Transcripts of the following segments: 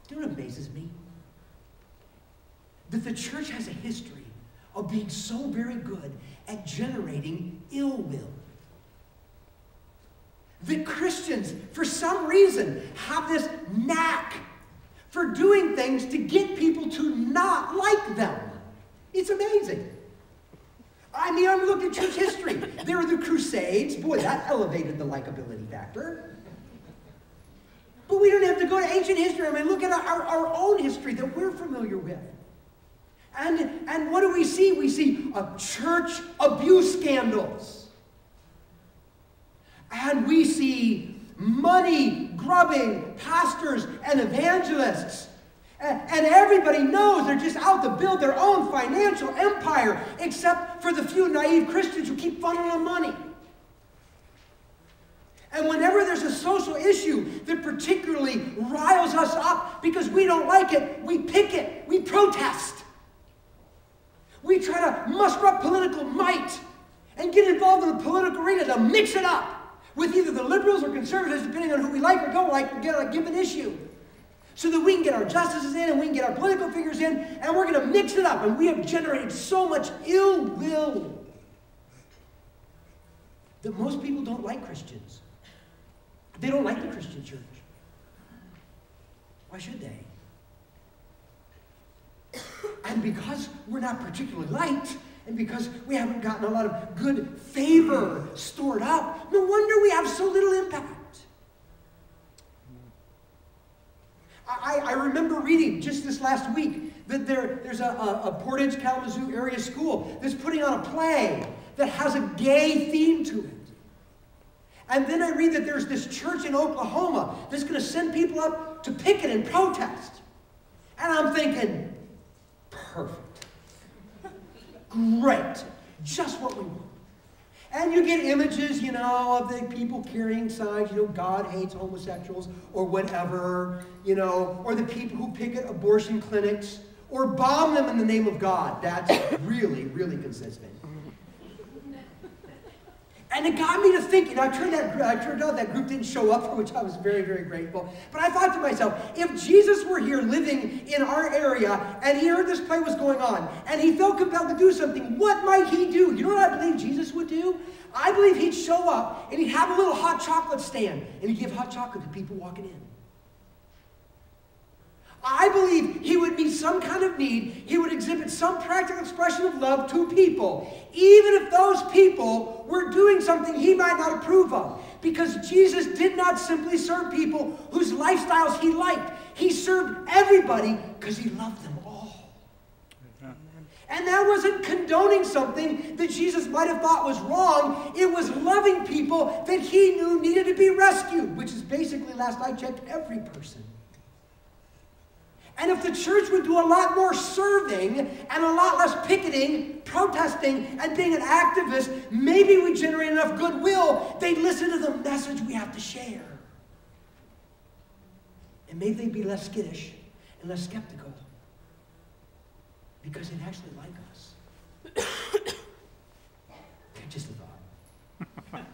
You know what amazes me? That the church has a history of being so very good at generating ill will. That Christians, for some reason, have this knack for doing things to get people to not like them. It's amazing. I mean, I'm looking at church history. There were the Crusades. Boy, that elevated the likability factor. But we don't have to go to ancient history. I mean, look at our own history that we're familiar with. And what do we see? We see church abuse scandals. And we see money-grubbing pastors and evangelists. And everybody knows they're just out to build their own financial empire, except for the few naive Christians who keep funneling them money. And whenever there's a social issue that particularly riles us up because we don't like it, we picket, we protest. We try to muster up political might and get involved in the political arena to mix it up with either the liberals or conservatives, depending on who we like or don't like, to get a given issue. So that we can get our justices in and we can get our political figures in, and we're going to mix it up. And we have generated so much ill will that most people don't like Christians. They don't like the Christian church. Why should they? And because we're not particularly liked, and because we haven't gotten a lot of good favor stored up, no wonder we have so little impact. I remember reading just this last week that there's a Portage, Kalamazoo area school that's putting on a play that has a gay theme to it. And then I read that there's this church in Oklahoma that's going to send people up to picket and protest. And I'm thinking, perfect. Great. Just what we want. And you get images, you know, of the people carrying signs, you know, God hates homosexuals or whatever, you know, or the people who picket abortion clinics or bomb them in the name of God. That's really, really consistent. And it got me to thinking. I turned out that group didn't show up, for which I was very, very grateful. But I thought to myself, if Jesus were here living in our area and he heard this play was going on and he felt compelled to do something, what might he do? You know what I believe Jesus would do? I believe he'd show up and he'd have a little hot chocolate stand and he'd give hot chocolate to people walking in. I believe he would meet some kind of need. He would exhibit some practical expression of love to people, even if those people were doing something he might not approve of. Because Jesus did not simply serve people whose lifestyles he liked. He served everybody because he loved them all. And that wasn't condoning something that Jesus might have thought was wrong. It was loving people that he knew needed to be rescued, which is basically, last I checked, every person. And if the church would do a lot more serving and a lot less picketing, protesting, and being an activist, maybe we generate enough goodwill, they'd listen to the message we have to share. And maybe they'd be less skittish and less skeptical because they'd actually like us. Just a thought.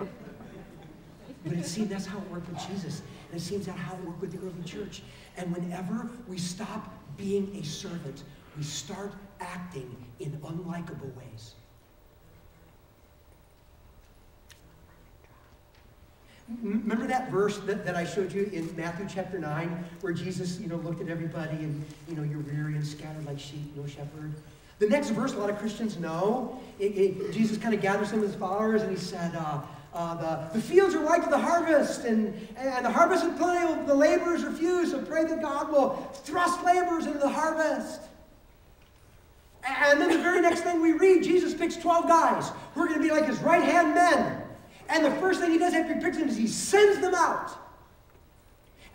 But it seemed that's how it worked with Jesus. And it seems that's how it worked with the early church. And whenever we stop being a servant, we start acting in unlikable ways. Remember that verse that I showed you in Matthew chapter 9, where Jesus, looked at everybody and, you're weary and scattered like sheep, no shepherd. The next verse, a lot of Christians know. Jesus kind of gathered some of his followers and he said, the fields are white to the harvest, and the harvest is plenty, the laborers are few, so pray that God will thrust laborers into the harvest. And then the very next thing we read, Jesus picks 12 guys who are going to be like his right-hand men. And the first thing he does after he picks them is he sends them out.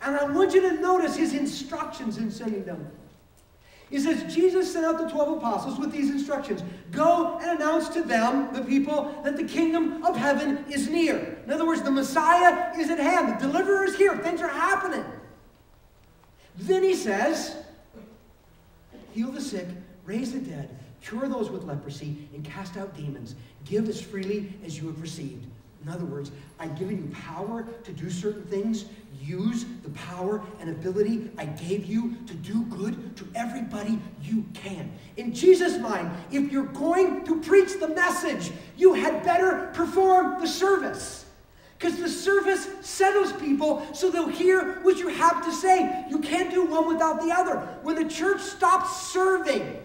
And I want you to notice his instructions in sending them. He says, Jesus sent out the 12 apostles with these instructions. Go and announce to them, the people, that the kingdom of heaven is near. In other words, the Messiah is at hand. The deliverer is here. Things are happening. Then he says, heal the sick, raise the dead, cure those with leprosy, and cast out demons. Give as freely as you have received. In other words, I've given you power to do certain things. Use the power and ability I gave you to do good to everybody you can. In Jesus' mind, if you're going to preach the message, you had better perform the service. Because the service settles people so they'll hear what you have to say. You can't do one without the other. When the church stops serving,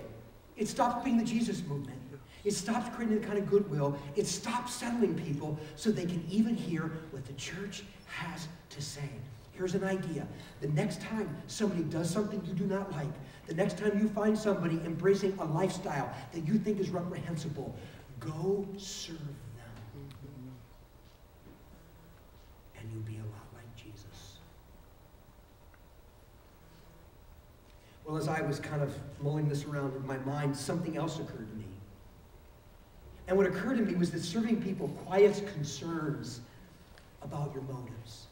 it stops being the Jesus movement. It stops creating the kind of goodwill. It stops settling people so they can even hear what the church has to say. Here's an idea. The next time somebody does something you do not like, the next time you find somebody embracing a lifestyle that you think is reprehensible, go serve them. And you'll be a lot like Jesus. Well, as I was kind of mulling this around in my mind, something else occurred to me. And what occurred to me was that serving people quiets concerns about your motives.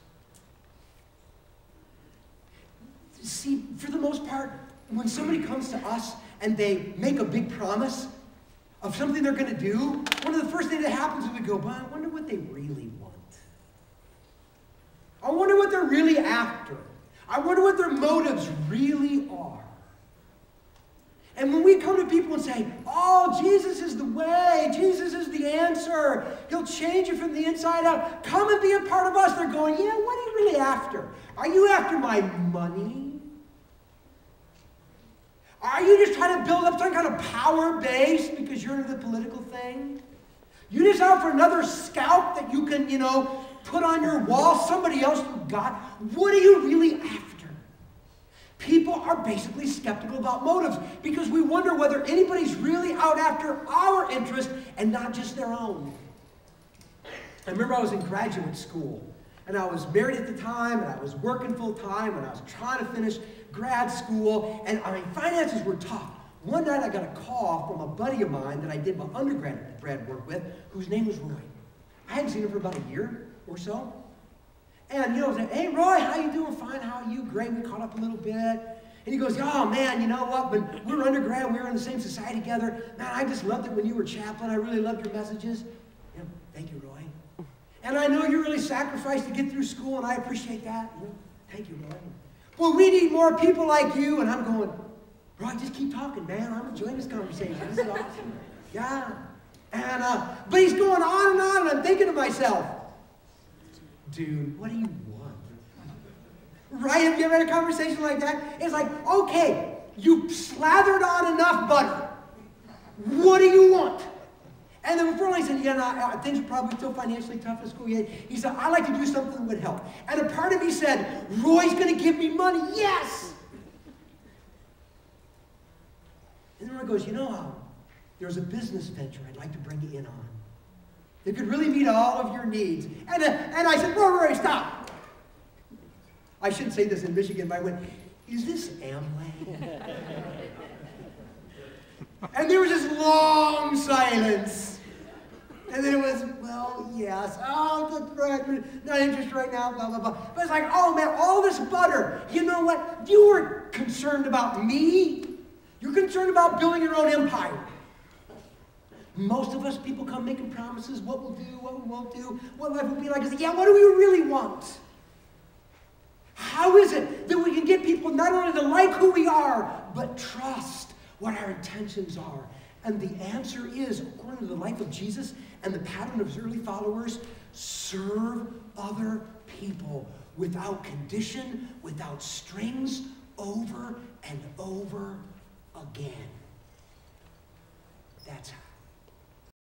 See, for the most part, when somebody comes to us and they make a big promise of something they're going to do, one of the first things that happens is we go, well, I wonder what they really want. I wonder what they're really after. I wonder what their motives really are. And when we come to people and say, oh, Jesus is the way, Jesus is the answer, he'll change you from the inside out, come and be a part of us, they're going, yeah, what are you really after? Are you after my money? Are you just trying to build up some kind of power base because you're into the political thing? You just out for another scalp that you can, put on your wall, somebody else you got? What are you really after? People are basically skeptical about motives because we wonder whether anybody's really out after our interest and not just their own. I remember I was in graduate school and I was married at the time and I was working full time and I was trying to finish grad school and finances were tough. One night I got a call from a buddy of mine that I did my undergrad work with whose name was Roy. I hadn't seen him for about a year or so. And, I was like, hey, Roy, how you doing? Fine, how are you? Great, we caught up a little bit. And he goes, oh, man, you know what? When we were undergrad, we were in the same society together. Man, I just loved it when you were chaplain. I really loved your messages. Thank you, Roy. And I know you really sacrificed to get through school, and I appreciate that. Thank you, Roy. Well, we need more people like you. And I'm going, Roy, just keep talking, man. I'm enjoying this conversation. This is awesome. Yeah. And, but he's going on, and I'm thinking to myself, dude, what do you want? Right? Have you ever had a conversation like that? It's like, okay, you slathered on enough butter. What do you want? And then before I said, things are probably still financially tough at school yet. He said, I'd like to do something that would help. And a part of me said, Roy's going to give me money. Yes! And then Roy goes, there's a business venture I'd like to bring you in on. It could really meet all of your needs. And I said, Roy, stop. I shouldn't say this in Michigan, but I went, is this Amway? And there was this long silence. And then it was, well, yes. Oh, that's right. Not interested right now, blah, blah, blah. But it's like, oh, man, all this butter. You know what? You weren't concerned about me. You're concerned about building your own empire. Most of us, people come making promises, what we'll do, what we won't do, what life will be like. I say, yeah, what do we really want? How is it that we can get people not only to like who we are, but trust what our intentions are? And the answer is, according to the life of Jesus and the pattern of his early followers, serve other people without condition, without strings, over and over again.